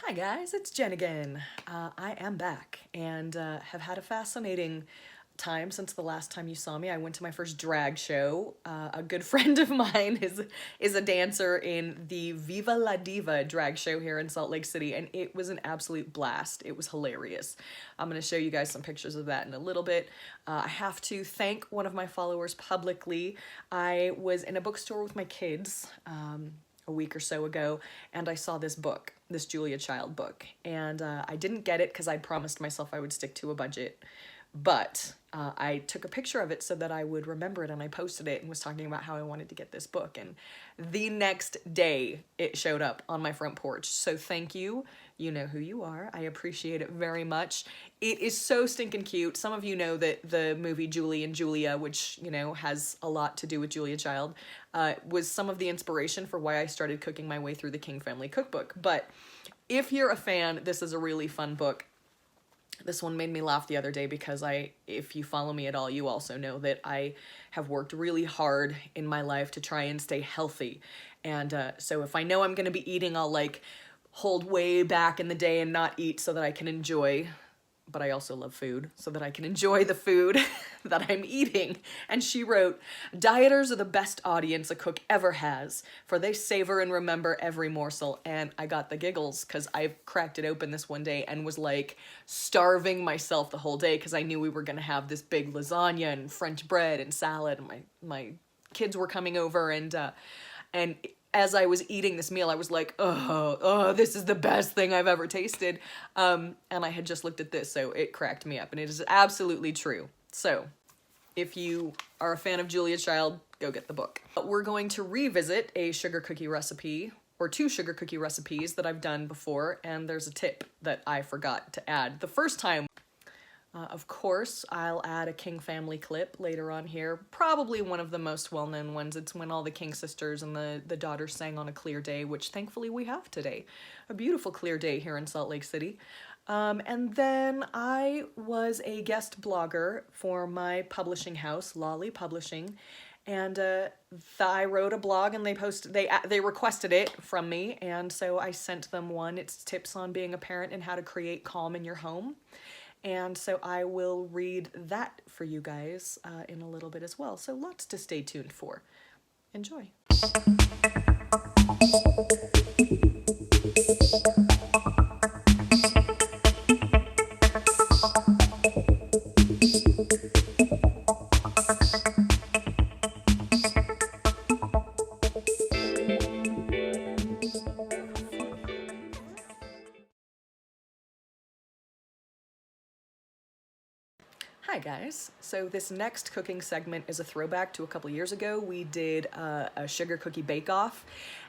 Hi guys, it's Jen again. I am back and have had a fascinating time since the last time you saw me. I went to my first drag show. A good friend of mine is a dancer in the Viva La Diva drag show here in Salt Lake City, and it was an absolute blast. It was hilarious. I'm going to show you guys some pictures of that in a little bit. I have to thank one of my followers publicly. I was in a bookstore with my kids. A week or so ago, and I saw this book, this Julia Child book, and I didn't get it because I promised myself I would stick to a budget, but I took a picture of it so that I would remember it, and I posted it and was talking about how I wanted to get this book, and the next day it showed up on my front porch. So thank you. You know who you are. I appreciate it very much. It is so stinking cute. Some of you know that the movie Julie and Julia, which, you know, has a lot to do with Julia Child, was some of the inspiration for why I started cooking my way through the King Family Cookbook. But if you're a fan, this is a really fun book. This one made me laugh the other day because if you follow me at all, you also know that I have worked really hard in my life to try and stay healthy. And so if I know I'm going to be eating, I'll like hold way back in the day and not eat so that I can enjoy, but I also love food, so that I can enjoy the food that I'm eating. And she wrote, "Dieters are the best audience a cook ever has, for they savor and remember every morsel." And I got the giggles because I cracked it open this one day and was like starving myself the whole day because I knew we were gonna have this big lasagna and French bread and salad, and my kids were coming over, and as I was eating this meal, I was like, oh, this is the best thing I've ever tasted. And I had just looked at this, so it cracked me up, and it is absolutely true. So if you are a fan of Julia Child, go get the book. We're going to revisit a sugar cookie recipe, or two sugar cookie recipes that I've done before, and there's a tip that I forgot to add the first time. Of course, I'll add a King family clip later on here, probably one of the most well-known ones. It's when all the King sisters and the daughters sang on a clear day, which thankfully we have today. A beautiful clear day here in Salt Lake City. And then I was a guest blogger for my publishing house, Lolly Publishing, and I wrote a blog, and they requested it from me, and so I sent them one. It's tips on being a parent and how to create calm in your home. And so I will read that for you guys in a little bit as well. So lots to stay tuned for. Enjoy. Hi guys, so this next cooking segment is a throwback to a couple years ago. We did a sugar cookie bake-off,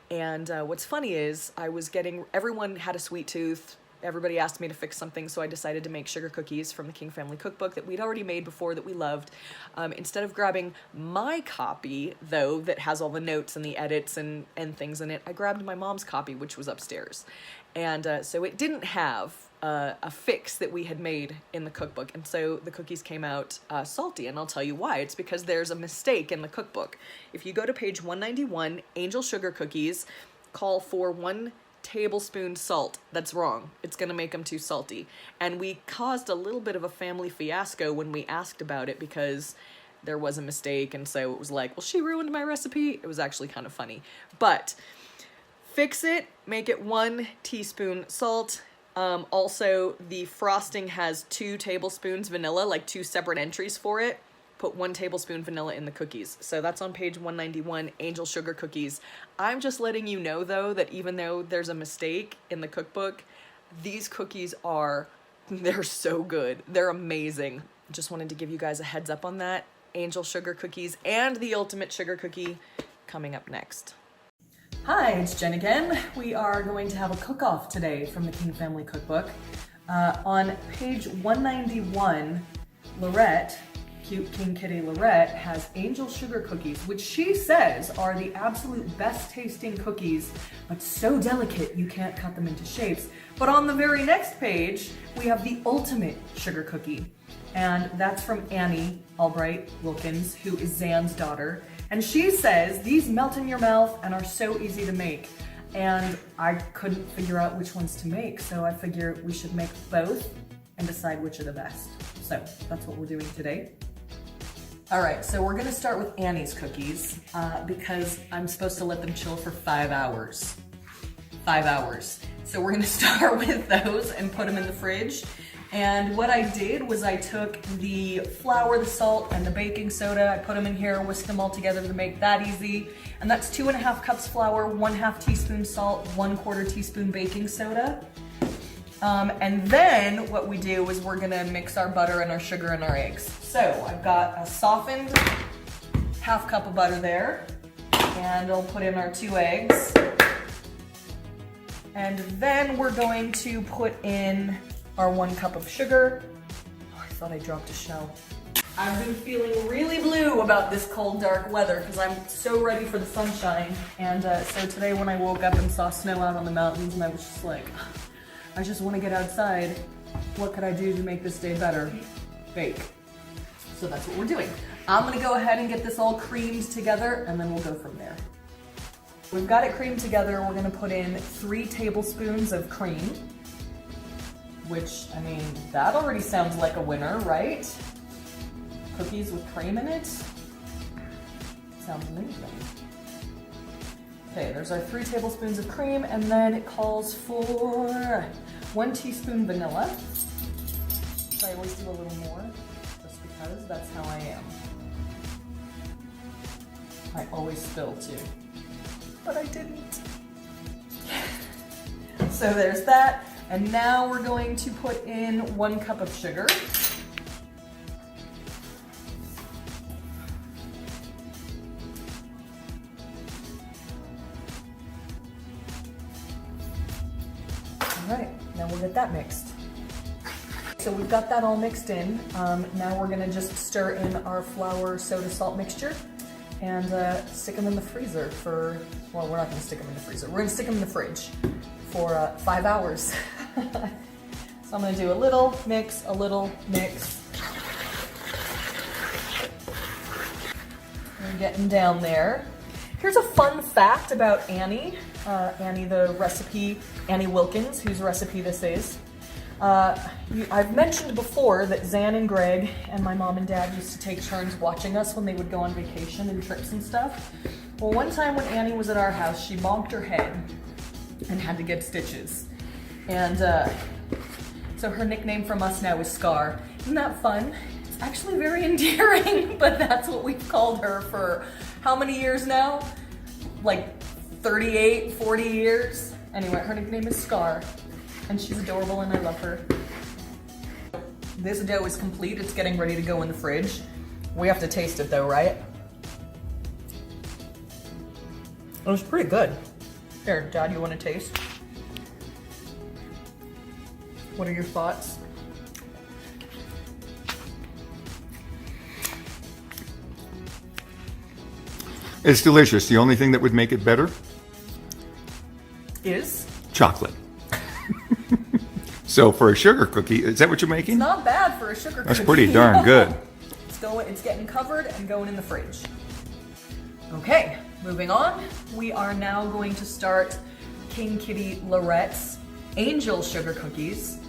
and what's funny is everyone had a sweet tooth, everybody asked me to fix something, so I decided to make sugar cookies from the King Family Cookbook that we'd already made before that we loved. Instead of grabbing my copy, though, that has all the notes and the edits and things in it, I grabbed my mom's copy, which was upstairs. And so it didn't have a fix that we had made in the cookbook, and so the cookies came out salty, and I'll tell you why. It's because there's a mistake in the cookbook. If you go to page 191, Angel Sugar Cookies call for 1 tablespoon salt. That's wrong. It's gonna make them too salty. And we caused a little bit of a family fiasco when we asked about it because there was a mistake, and so it was like, well, she ruined my recipe. It was actually kind of funny. But fix it, make it 1 teaspoon salt. Also, the frosting has 2 tablespoons vanilla, like 2 separate entries for it. Put 1 tablespoon vanilla in the cookies. So that's on page 191, Angel Sugar Cookies. I'm just letting you know, though, that even though there's a mistake in the cookbook, these cookies they're so good. They're amazing. Just wanted to give you guys a heads up on that. Angel Sugar Cookies and the Ultimate Sugar Cookie coming up next. Hi, it's Jen again. We are going to have a cook-off today from the King Family Cookbook. On page 191, Lorette, cute King Kitty Lorette, has Angel Sugar Cookies, which she says are the absolute best tasting cookies, but so delicate you can't cut them into shapes. But on the very next page, we have the Ultimate Sugar Cookie, and that's from Annie Albright Wilkins, who is Zan's daughter. And she says, these melt in your mouth and are so easy to make. and I couldn't figure out which ones to make, so I figure we should make both and decide which are the best. So that's what we're doing today. All right, so we're gonna start with Annie's cookies because I'm supposed to let them chill for 5 hours. 5 hours. So we're gonna start with those and put them in the fridge. And what I did was I took the flour, the salt, and the baking soda. I put them in here, whisked them all together to make that easy. And that's 2½ cups flour, 1/2 teaspoon salt, 1/4 teaspoon baking soda. And then what we do is we're gonna mix our butter and our sugar and our eggs. So I've got a softened 1/2 cup of butter there, and I'll put in our 2 eggs. And then we're going to put in our 1 cup of sugar. Oh, I thought I dropped a shell. I've been feeling really blue about this cold, dark weather because I'm so ready for the sunshine. And so today when I woke up and saw snow out on the mountains, and I was just like, I just want to get outside. What could I do to make this day better? Bake. So that's what we're doing. I'm gonna go ahead and get this all creamed together, and then we'll go from there. We've got it creamed together. We're gonna put in 3 tablespoons of cream, which, I mean, that already sounds like a winner, right? Cookies with cream in it? Sounds amazing. Okay, there's our 3 tablespoons of cream, and then it calls for 1 teaspoon vanilla. So I always do a little more, just because that's how I am. I always spill too, but I didn't. So there's that, and now we're going to put in 1 cup of sugar. Alright, now we'll get that mixed. So we've got that all mixed in. Now we're gonna just stir in our flour, soda, salt mixture and stick them in the freezer for, well, we're not gonna stick them in the freezer. We're gonna stick them in the fridge for 5 hours. So I'm gonna do a little mix, a little mix. We're getting down there. Here's a fun fact about Annie. Annie, the recipe, Annie Wilkins, whose recipe this is. I've mentioned before that Zan and Greg and my mom and dad used to take turns watching us when they would go on vacation and trips and stuff. Well, one time when Annie was at our house, she bonked her head and had to get stitches. And so her nickname from us now is Scar. Isn't that fun? It's actually very endearing, but that's what we've called her for how many years now? Like 38, 40 years? Anyway, her nickname is Scar, and she's adorable and I love her. This dough is complete. It's getting ready to go in the fridge. We have to taste it though, right? It was pretty good. Here, Dad, you want to taste? What are your thoughts? It's delicious. The only thing that would make it better? Is? Chocolate. So for a sugar cookie, is that what you're making? It's not bad for a sugar cookie. That's pretty darn good. It's getting covered and going in the fridge. Okay, moving on. We are now going to start King Kitty Lorette's Angel Sugar Cookies.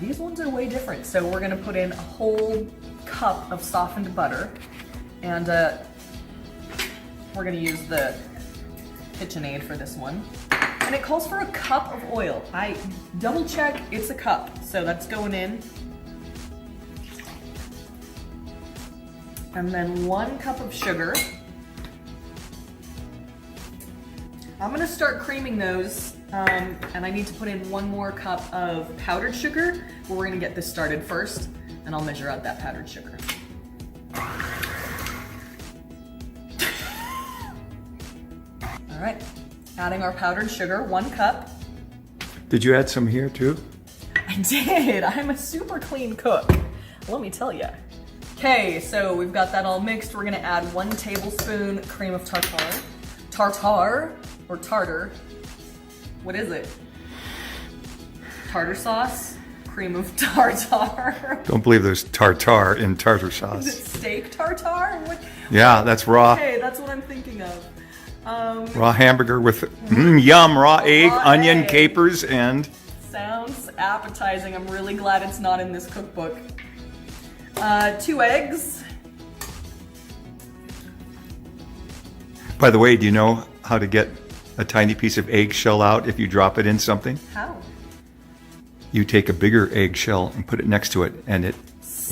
These ones are way different. So we're gonna put in a whole cup of softened butter, and we're gonna use the KitchenAid for this one. And it calls for a cup of oil. I double check, it's a cup, so that's going in. And then 1 cup of sugar. I'm gonna start creaming those, and I need to put in 1 more cup of powdered sugar, but we're gonna get this started first, and I'll measure out that powdered sugar. All right, adding our powdered sugar, 1 cup. Did you add some here too? I did, I'm a super clean cook, let me tell you. Okay, so we've got that all mixed. We're gonna add 1 tablespoon cream of tartar. Tartar, or tartar, what is it? Tartar sauce, cream of tartar. Don't believe there's tartar in tartar Is sauce. it steak tartar? What? Yeah, that's raw. Okay, that's what I'm thinking of. Raw hamburger with yum, raw egg, Raw onion, egg. capers, and Sounds appetizing. I'm really glad it's not in this cookbook. 2 eggs. by the way, do you know how to get a tiny piece of eggshell out if you drop it in something? How? You take a bigger eggshell and put it next to it, and it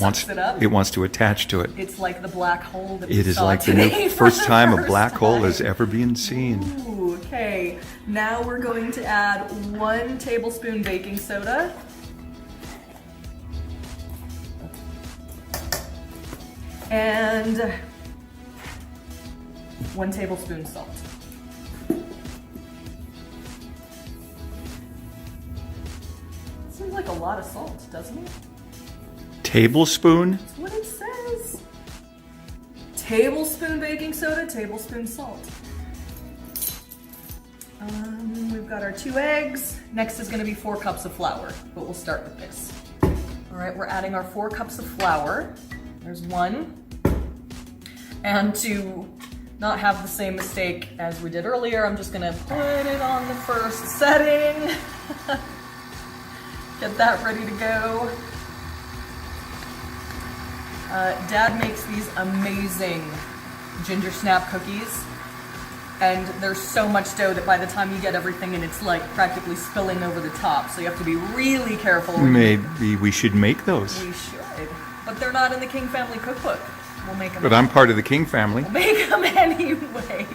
wants it up? to attach to it. It's like the black hole that we It is saw like the today new for first the time a first black hole time. has ever been seen. Ooh, okay. Now we're going to add 1 tablespoon baking soda. And 1 tablespoon salt. Seems like a lot of salt, doesn't it? Tablespoon? That's what it says. Tablespoon baking soda, tablespoon salt. We've got our 2 eggs. Next is gonna be 4 cups of flour, but we'll start with this. All right, we're adding our 4 cups of flour. There's 1. And to not have the same mistake as we did earlier, I'm just gonna put it on the first setting. Get that ready to go. Dad makes these amazing ginger snap cookies, and there's so much dough that by the time you get everything in, it's like practically spilling over the top. So you have to be really careful. when you- Maybe we should make those. We should, but they're not in the King Family Cookbook. We'll make them. But I'm part of the King family. Make them anyway.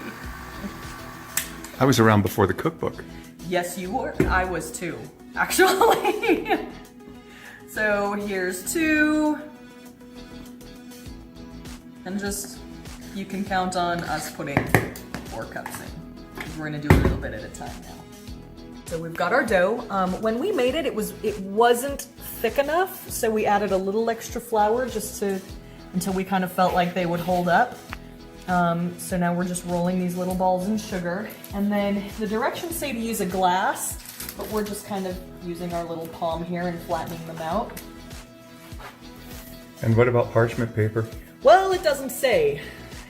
I was around before the cookbook. Yes, you were. I was too, actually. So here's 2. And just, you can count on us putting 4 cups in. 'Cause we're gonna do a little bit at a time now. So we've got our dough. When we made it, it wasn't thick enough, so we added a little extra flour just until we kind of felt like they would hold up. So now we're just rolling these little balls in sugar. And then the directions say to use a glass, but we're just kind of using our little palm here and flattening them out. And what about parchment paper? Well, it doesn't say,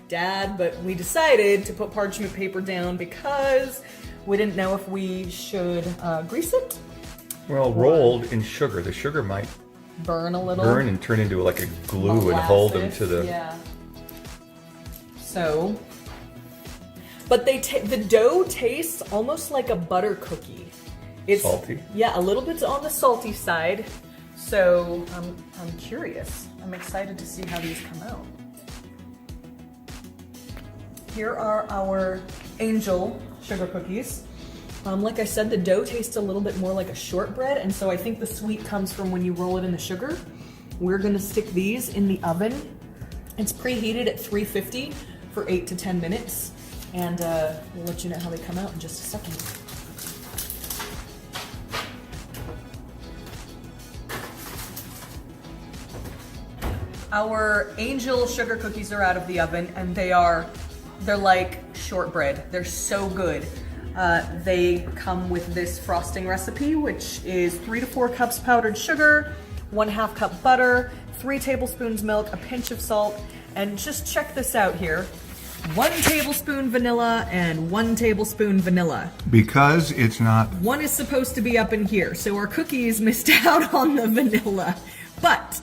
Dad, but we decided to put parchment paper down because we didn't know if we should grease it, Well, rolled in sugar. The sugar might burn a little. burn and turn into like a glue and hold them to the... Yeah. So, but the dough tastes almost like a butter cookie. It's Salty? Yeah, a little bit on the salty side. So I'm curious. I'm excited to see how these come out. Here are our Angel sugar cookies. Like I said, the dough tastes a little bit more like a shortbread, and so I think the sweet comes from when you roll it in the sugar. We're gonna stick these in the oven. It's preheated at 350 for 8 to 10 minutes, and we'll let you know how they come out in just a second. Our Angel sugar cookies are out of the oven, and they're like shortbread. They're so good. They come with this frosting recipe, which is 3 to 4 cups powdered sugar, 1/2 cup butter, 3 tablespoons milk, a pinch of salt, and just check this out here. 1 tablespoon vanilla and 1 tablespoon vanilla. Because it's not... One is supposed to be up in here, so our cookies missed out on the vanilla. But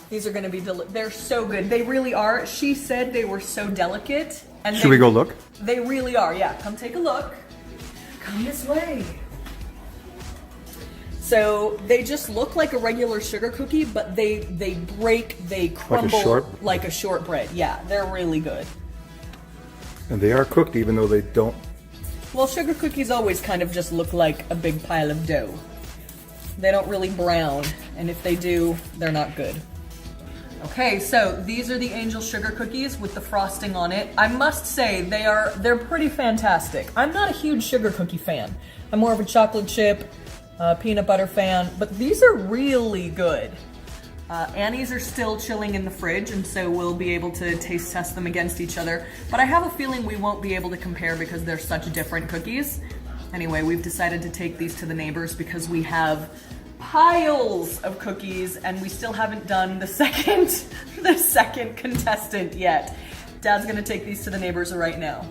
these are gonna be they're so good. They really are. She said they were so delicate. And Should we go look? They really are, yeah. Come take a look. Come this way. So they just look like a regular sugar cookie, but they break, they crumble like a shortbread. Yeah, they're really good. And they are cooked even though they don't... Well, sugar cookies always kind of just look like a big pile of dough. They don't really brown, and if they do, they're not good. Okay, so these are the Angel sugar cookies with the frosting on it. I must say they're pretty fantastic. I'm not a huge sugar cookie fan. I'm more of a chocolate chip, peanut butter fan, but these are really good. Annie's are still chilling in the fridge, and so we'll be able to taste test them against each other. But I have a feeling we won't be able to compare because they're such different cookies. Anyway, we've decided to take these to the neighbors because we have piles of cookies, and we still haven't done the second contestant yet. Dad's gonna take these to the neighbors right now.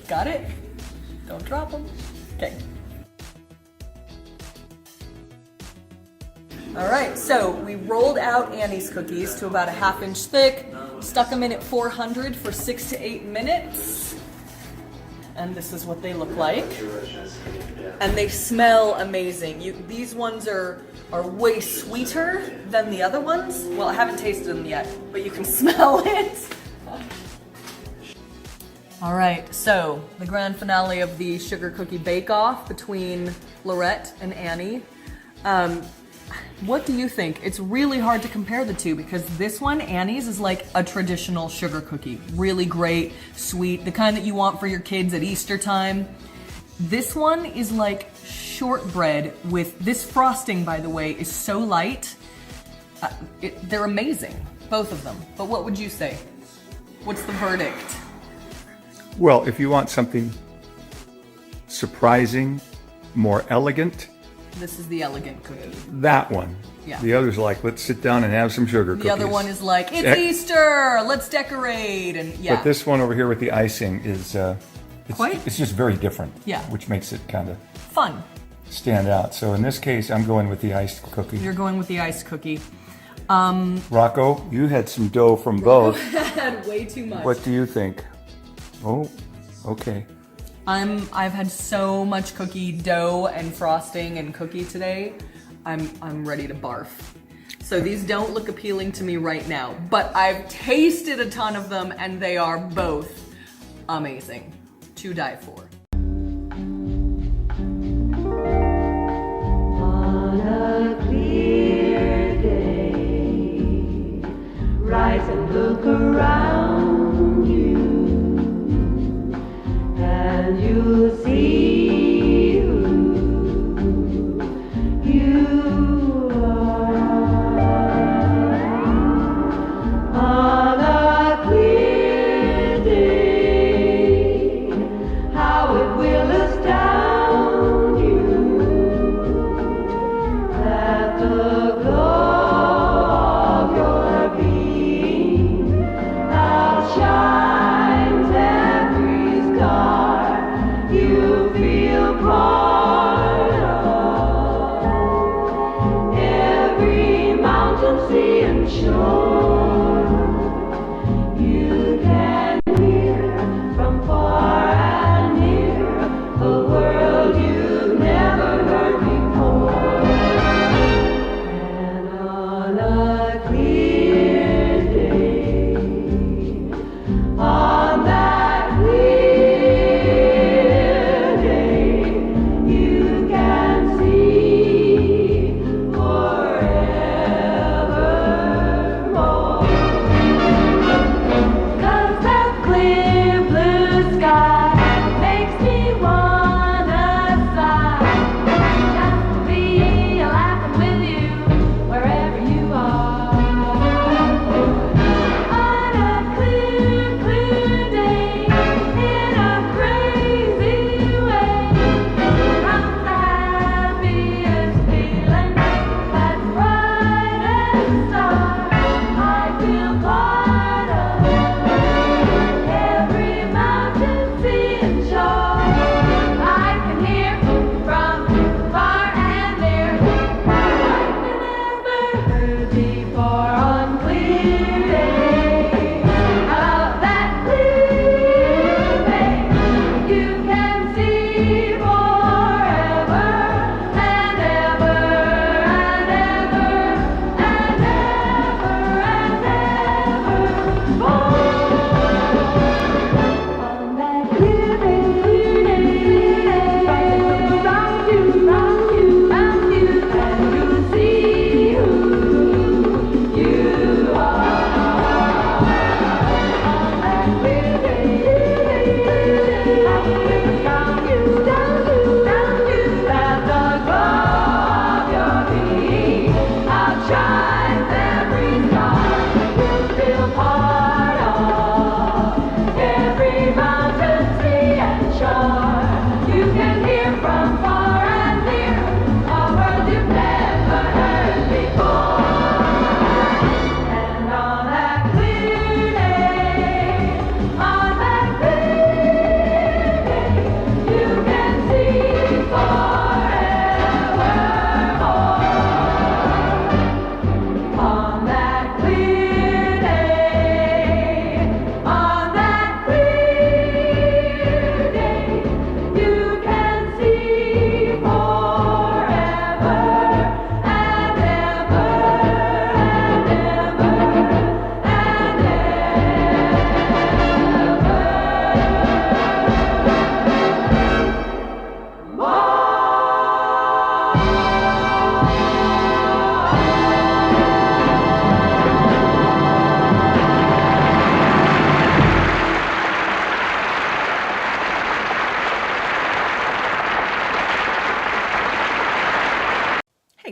Got it? Don't drop them. Okay. All right, so we rolled out Annie's cookies to about a 1/2 inch thick, stuck them in at 400 for 6 to 8 minutes, and this is what they look like. And they smell amazing. These ones are way sweeter than the other ones. Well, I haven't tasted them yet, but you can smell it. All right, so the grand finale of the sugar cookie bake-off between Lorette and Annie. What do you think? It's really hard to compare the two because this one, Annie's, is like a traditional sugar cookie. Really great, sweet, the kind that you want for your kids at Easter time. This one is like shortbread with, this frosting, by the way, is so light. They're amazing, both of them. But what would you say? What's the verdict? Well, if you want something surprising, more elegant, This is the elegant cookie. that one. Yeah. The other's like, let's sit down and have some sugar cookies. The other one is like, it's Easter, let's decorate, and yeah. But this one over here with the icing is, it's just very different. Yeah. Which makes it kind of Fun. stand out. So in this case, I'm going with the iced cookie. You're going with the iced cookie. Rocco, you had some dough from both. Had way too much. What do you think? Oh, okay. I've had so much cookie dough and frosting and cookie today. I'm ready to barf. So these don't look appealing to me right now, but I've tasted a ton of them and they are both amazing to die for. On a clear day, rise and look around you, and you'll see who you are. On a clear day, how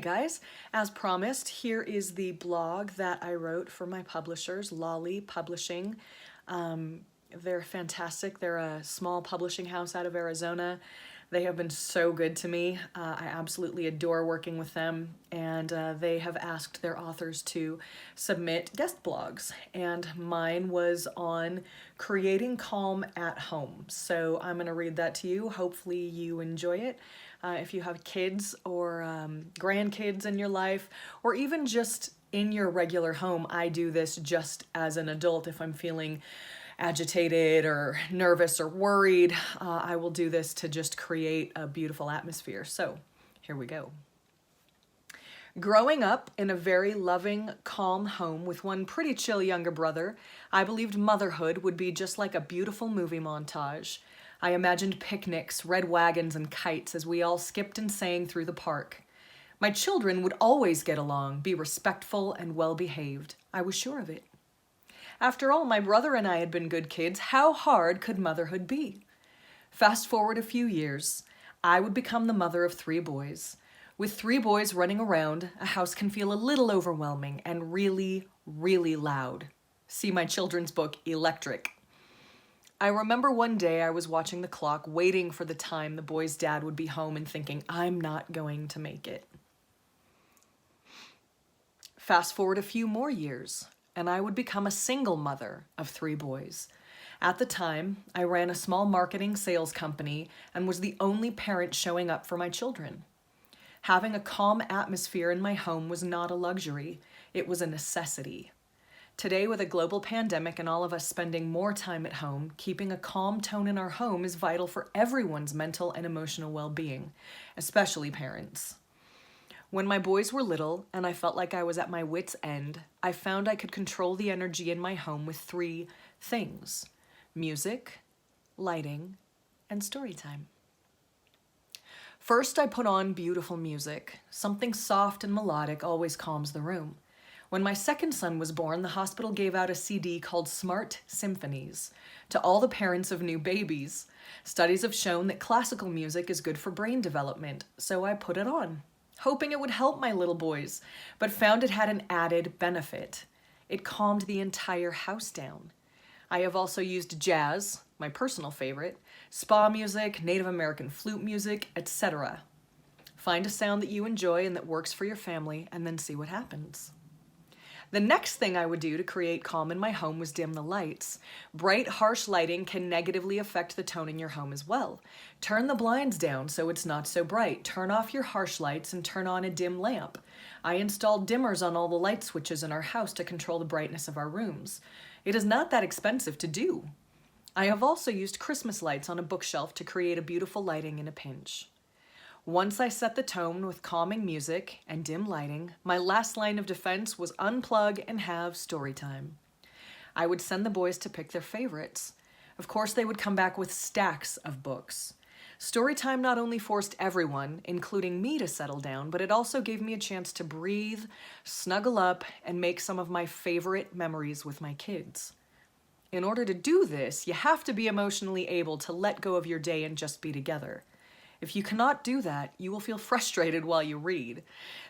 guys, as promised, here is the blog that I wrote for my publishers, Lolly Publishing. They're fantastic. They're a small publishing house out of Arizona. They have been so good to me. I absolutely adore working with them, and they have asked their authors to submit guest blogs, and mine was on creating calm at home. So I'm going to read that to you. Hopefully you enjoy it. If you have kids or grandkids in your life, or even just in your regular home, I do this just as an adult if I'm feeling agitated or nervous or worried. I will do this to just create a beautiful atmosphere. So here we go. Growing up in a very loving, calm home with one pretty chill younger brother, I believed motherhood would be just like a beautiful movie montage. I imagined picnics, red wagons, and kites as we all skipped and sang through the park. My children would always get along, be respectful and well-behaved. I was sure of it. After all, my brother and I had been good kids. How hard could motherhood be? Fast forward a few years, I would become the mother of 3 boys. With 3 boys running around, a house can feel a little overwhelming and really, really loud. See my children's book, Electric. I remember one day I was watching the clock, waiting for the time the boys' dad would be home and thinking, I'm not going to make it. Fast forward a few more years, and I would become a single mother of 3 boys. At the time, I ran a small marketing sales company and was the only parent showing up for my children. Having a calm atmosphere in my home was not a luxury, it was a necessity. Today, with a global pandemic and all of us spending more time at home, keeping a calm tone in our home is vital for everyone's mental and emotional well-being, especially parents. When my boys were little and I felt like I was at my wit's end, I found I could control the energy in my home with 3 things: music, lighting, and story time. First, I put on beautiful music. Something soft and melodic always calms the room. When my second son was born, the hospital gave out a CD called Smart Symphonies to all the parents of new babies. Studies have shown that classical music is good for brain development, so I put it on, hoping it would help my little boys, but found it had an added benefit. It calmed the entire house down. I have also used jazz, my personal favorite, spa music, Native American flute music, etc. Find a sound that you enjoy and that works for your family, and then see what happens. The next thing I would do to create calm in my home was dim the lights. Bright, harsh lighting can negatively affect the tone in your home as well. Turn the blinds down so it's not so bright. Turn off your harsh lights and turn on a dim lamp. I installed dimmers on all the light switches in our house to control the brightness of our rooms. It is not that expensive to do. I have also used Christmas lights on a bookshelf to create a beautiful lighting in a pinch. Once I set the tone with calming music and dim lighting, my last line of defense was unplug and have story time. I would send the boys to pick their favorites. Of course, they would come back with stacks of books. Story time not only forced everyone, including me, to settle down, but it also gave me a chance to breathe, snuggle up, and make some of my favorite memories with my kids. In order to do this, you have to be emotionally able to let go of your day and just be together. If you cannot do that, you will feel frustrated while you read.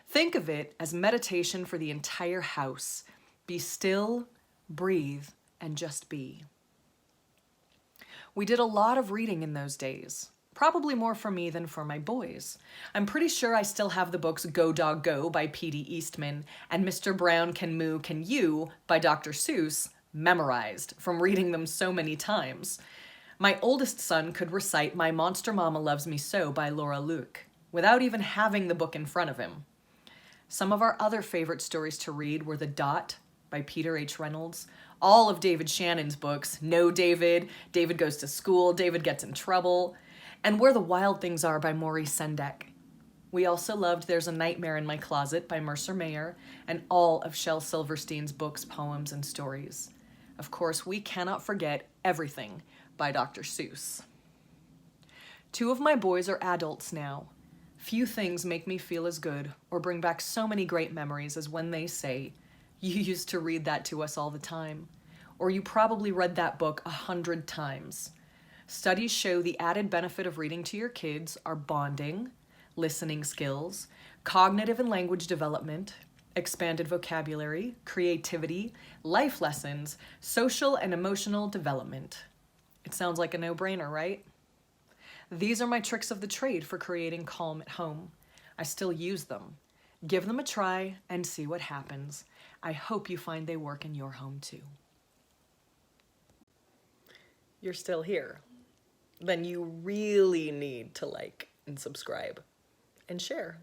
Think of it as meditation for the entire house. Be still, breathe, and just be. We did a lot of reading in those days. Probably more for me than for my boys. I'm pretty sure I still have the books Go Dog Go by P.D. Eastman and Mr. Brown Can Moo Can You by Dr. Seuss memorized from reading them so many times. My oldest son could recite My Monster Mama Loves Me So by Laura Luke without even having the book in front of him. Some of our other favorite stories to read were The Dot by Peter H. Reynolds, all of David Shannon's books, No David, David Goes to School, David Gets in Trouble, and Where the Wild Things Are by Maurice Sendak. We also loved There's a Nightmare in My Closet by Mercer Mayer and all of Shel Silverstein's books, poems, and stories. Of course, we cannot forget Everything by Dr. Seuss. 2 of my boys are adults now. Few things make me feel as good or bring back so many great memories as when they say, "You used to read that to us all the time," or "You probably read that book 100 times." Studies show the added benefit of reading to your kids are bonding, listening skills, cognitive and language development, expanded vocabulary, creativity, life lessons, social and emotional development. It sounds like a no-brainer, right? These are my tricks of the trade for creating calm at home. I still use them. Give them a try and see what happens. I hope you find they work in your home too. You're still here. Then you really need to like and subscribe and share.